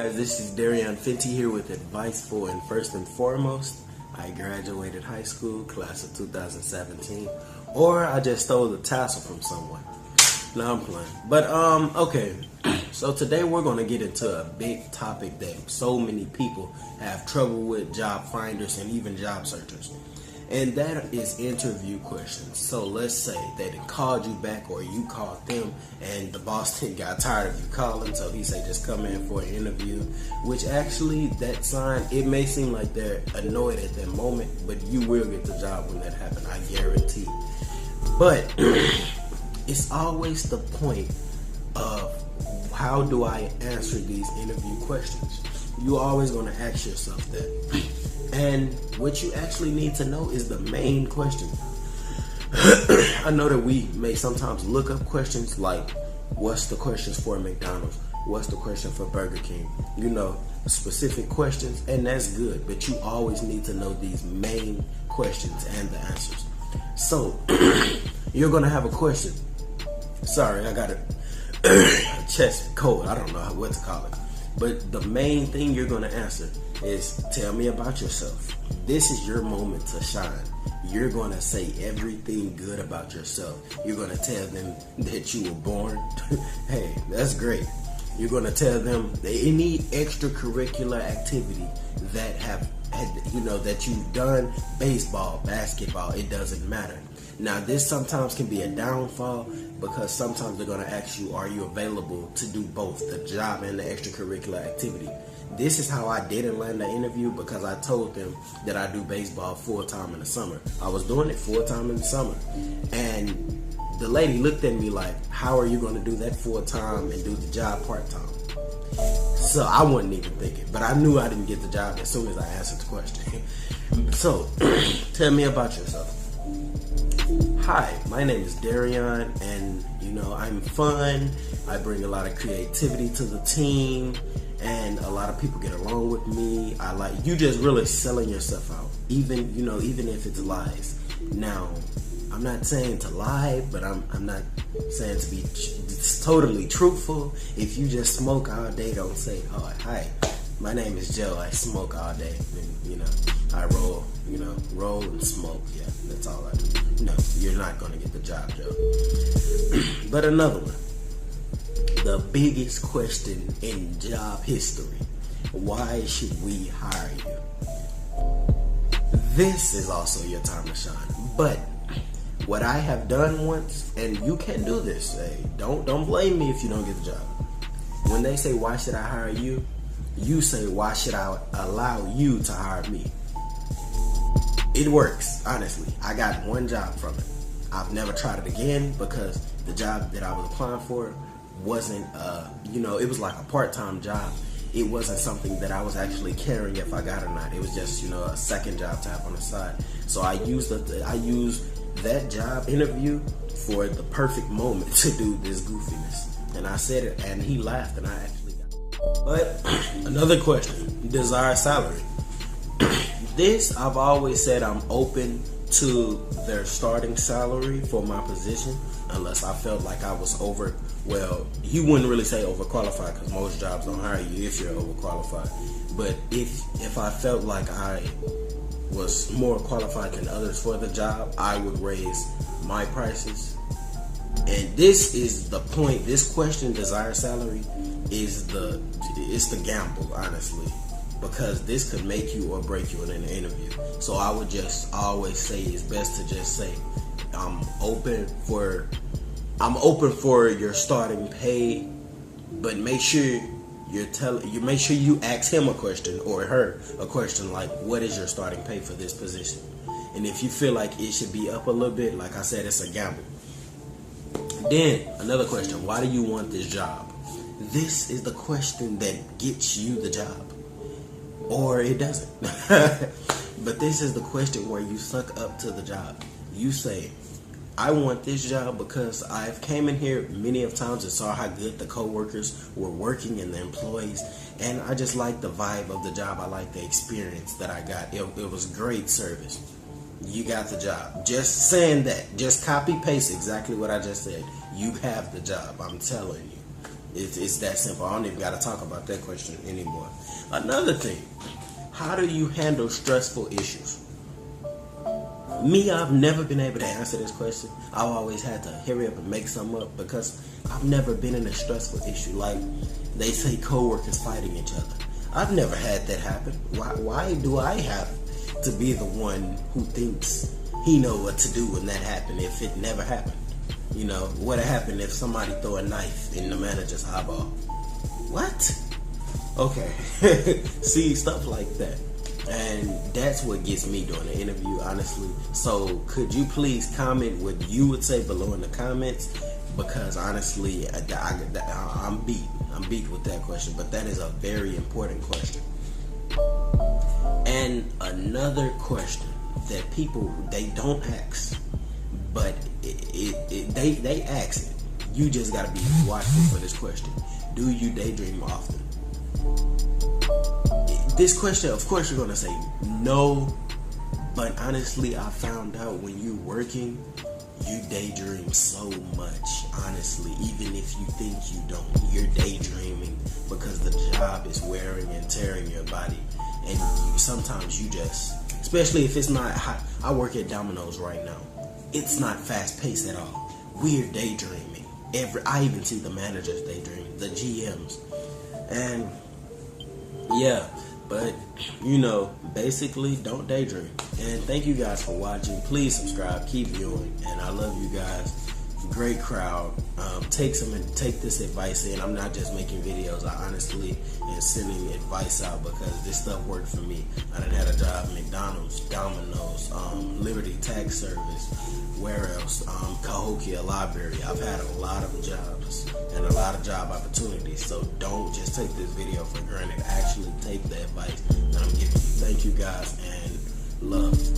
guys, this is Darieon Fenty here with advice for, and first and foremost, I graduated high school, class of 2017, or I just stole the tassel from someone. No, I'm playing. But, okay, so today we're going to get into a big topic that so many people have trouble with, job finders and even job searchers. And that is interview questions. So let's say they done called you back or you called them and the boss got tired of you calling, so he said just come in for an interview, which actually that sign, it may seem like they're annoyed at that moment, but you will get the job when that happens, I guarantee. But it's always the point of how do I answer these interview questions? You're always going to ask yourself that. And what you actually need to know is the main question. I know that we may sometimes look up questions like, what's the questions for McDonald's? What's the question for Burger King? You know, specific questions, and that's good. But you always need to know these main questions and the answers. So, you're going to have a question. Sorry, I got a chest cold. I don't know what to call it. But the main thing you're going to answer is, tell me about yourself. This is your moment to shine. You're going to say everything good about yourself. You're going to tell them that you were born. Hey, that's great. You're going to tell them any extracurricular activity that that you've done, baseball, basketball, it doesn't matter. Now, this sometimes can be a downfall because sometimes they're going to ask you, are you available to do both, the job and the extracurricular activity? This is how I didn't land the interview, because I told them that I do baseball full-time in the summer. I was doing it full-time in the summer. And the lady looked at me like, how are you going to do that full-time and do the job part-time? So I wasn't even thinking, but I knew I didn't get the job as soon as I answered the question. So, tell me about yourself. Hi, my name is Darieon, and I'm fun. I bring a lot of creativity to the team, and a lot of people get along with me. I like you just really selling yourself out, even if it's lies. Now, I'm not saying to lie, but I'm not saying to be totally truthful. If you just smoke all day, don't say, oh, hi, my name is Joe, I smoke all day, and I roll and smoke. Yeah, that's all I do. No, you're not going to get the job, Joe. But another one, the biggest question in job history: why should we hire you? This is also your time to shine. But what I have done once, and you can do this, don't blame me if you don't get the job. When they say, why should I hire you? You say, why should I allow you to hire me? It works, honestly. I got one job from it. I've never tried it again because the job that I was applying for wasn't, it was like a part-time job. It wasn't something that I was actually caring if I got or not. It was just, a second job to have on the side. So I used that job interview for the perfect moment to do this goofiness. And I said it, and he laughed, and I actually got it. But another question, desired salary. This, I've always said I'm open to their starting salary for my position, unless I felt like I was you wouldn't really say overqualified, because most jobs don't hire you if you're overqualified. But if I felt like I was more qualified than others for the job, I would raise my prices. And this is the point. This question, desired salary, it's the gamble, honestly, because this could make you or break you in an interview. So I would just always say it's best to just say I'm open for your starting pay, but make sure you ask him a question or her a question like, what is your starting pay for this position? And if you feel like it should be up a little bit, like I said, it's a gamble. Then another question, why do you want this job? This is the question that gets you the job, or it doesn't. But this is the question where you suck up to the job. You say, I want this job because I've came in here many of times and saw how good the co-workers were working and the employees, and I just like the vibe of the job. I like the experience that I got. It was great service. You got the job. Just saying that. Just copy paste exactly what I just said. You have the job. I'm telling you. It's that simple. I don't even got to talk about that question anymore. Another thing, how do you handle stressful issues? Me, I've never been able to answer this question. I've always had to hurry up and make something up because I've never been in a stressful issue. Like they say coworkers fighting each other. I've never had that happen. Why do I have to be the one who thinks he know what to do when that happened if it never happened? You know, what happened if somebody throw a knife in the manager's eyeball? What? Okay. See, stuff like that. And that's what gets me during the interview, honestly. So could you please comment what you would say below in the comments? Because honestly, I'm beat. I'm beat with that question. But that is a very important question. And another question that people, they don't ask, but they ask it. You just gotta be watchful for this question. Do you daydream often? This question, of course, you're gonna say no, but honestly, I found out when you're working, you daydream so much. Honestly, even if you think you don't, you're daydreaming because the job is wearing and tearing your body, and sometimes you just, especially if it's not hot. I work at Domino's right now. It's not fast paced at all. We're daydreaming. I even see the managers daydream, the GMs, and yeah. But, you know, basically, don't daydream. And thank you guys for watching. Please subscribe. Keep viewing. And I love you guys. Great crowd. Take this advice in. I'm not just making videos. I honestly am sending advice out because this stuff worked for me. I done had a job at McDonald's, Domino's, Liberty Tax Service, where else? Cahokia Library. I've had a lot of jobs and a lot of job opportunities. So don't just take this video for granted. Actually take the advice that I'm giving you. Thank you guys and love.